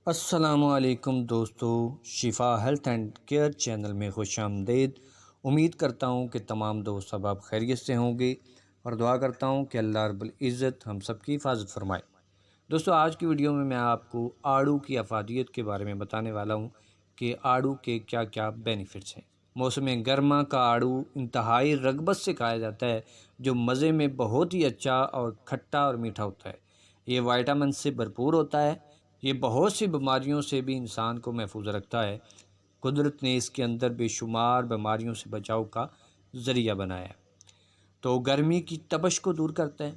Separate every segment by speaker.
Speaker 1: السلام علیکم دوستو، شفا ہیلتھ اینڈ کیئر چینل میں خوش آمدید۔ امید کرتا ہوں کہ تمام دوست احباب خیریت سے ہوں گے اور دعا کرتا ہوں کہ اللہ رب العزت ہم سب کی حفاظت فرمائے۔ دوستو، آج کی ویڈیو میں آپ کو آڑو کی افادیت کے بارے میں بتانے والا ہوں کہ آڑو کے کیا کیا بینیفٹس ہیں۔ موسم گرما کا آڑو انتہائی رغبت سے کھایا جاتا ہے، جو مزے میں بہت ہی اچھا اور کھٹا اور میٹھا ہوتا ہے۔ یہ وائٹامن سے بھرپور ہوتا ہے۔ یہ بہت سی بیماریوں سے بھی انسان کو محفوظ رکھتا ہے۔ قدرت نے اس کے اندر بے شمار بیماریوں سے بچاؤ کا ذریعہ بنایا ہے۔ تو گرمی کی تپش کو دور کرتا ہے۔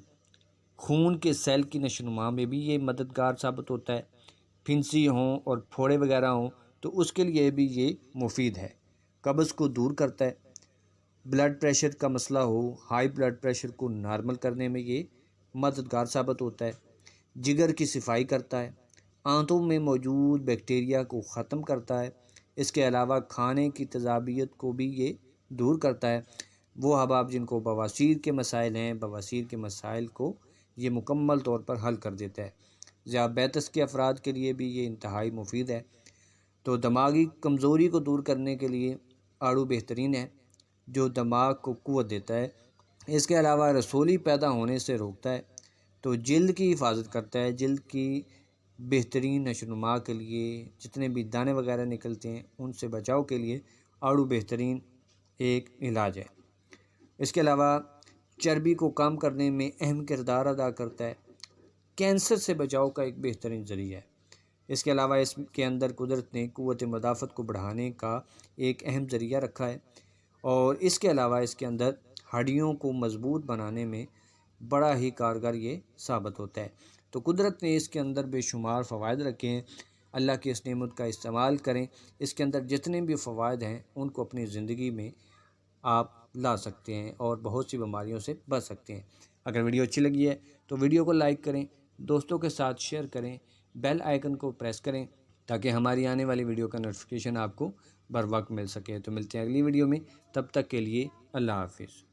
Speaker 1: خون کے سیل کی نشو و نما میں بھی یہ مددگار ثابت ہوتا ہے۔ پھنسی ہوں اور پھوڑے وغیرہ ہوں تو اس کے لیے بھی یہ مفید ہے۔ قبض کو دور کرتا ہے۔ بلڈ پریشر کا مسئلہ ہو، ہائی بلڈ پریشر کو نارمل کرنے میں یہ مددگار ثابت ہوتا ہے۔ جگر کی صفائی کرتا ہے۔ آنتوں میں موجود بیکٹیریا کو ختم کرتا ہے۔ اس کے علاوہ کھانے کی تیزابیت کو بھی یہ دور کرتا ہے۔ وہ احباب جن کو بواسیر کے مسائل ہیں، بواسیر کے مسائل کو یہ مکمل طور پر حل کر دیتا ہے۔ ذیابیطس کے افراد کے لیے بھی یہ انتہائی مفید ہے۔ تو دماغی کمزوری کو دور کرنے کے لیے آڑو بہترین ہے، جو دماغ کو قوت دیتا ہے۔ اس کے علاوہ رسولی پیدا ہونے سے روکتا ہے۔ تو جلد کی حفاظت کرتا ہے۔ جلد کی بہترین نشو و نما کے لیے جتنے بھی دانے وغیرہ نکلتے ہیں ان سے بچاؤ کے لیے آڑو بہترین ایک علاج ہے۔ اس کے علاوہ چربی کو کم کرنے میں اہم کردار ادا کرتا ہے۔ کینسر سے بچاؤ کا ایک بہترین ذریعہ ہے۔ اس کے علاوہ اس کے اندر قدرت نے قوت مدافعت کو بڑھانے کا ایک اہم ذریعہ رکھا ہے، اور اس کے علاوہ اس کے اندر ہڈیوں کو مضبوط بنانے میں بڑا ہی کارگر یہ ثابت ہوتا ہے۔ تو قدرت نے اس کے اندر بے شمار فوائد رکھے ہیں۔ اللہ کی اس نعمت کا استعمال کریں۔ اس کے اندر جتنے بھی فوائد ہیں ان کو اپنی زندگی میں آپ لا سکتے ہیں اور بہت سی بیماریوں سے بچ سکتے ہیں۔ اگر ویڈیو اچھی لگی ہے تو ویڈیو کو لائک کریں، دوستوں کے ساتھ شیئر کریں، بیل آئیکن کو پریس کریں تاکہ ہماری آنے والی ویڈیو کا نوٹیفیکیشن آپ کو بر وقت مل سکے۔ تو ملتے ہیں اگلی ویڈیو میں، تب تک کے لیے اللہ حافظ۔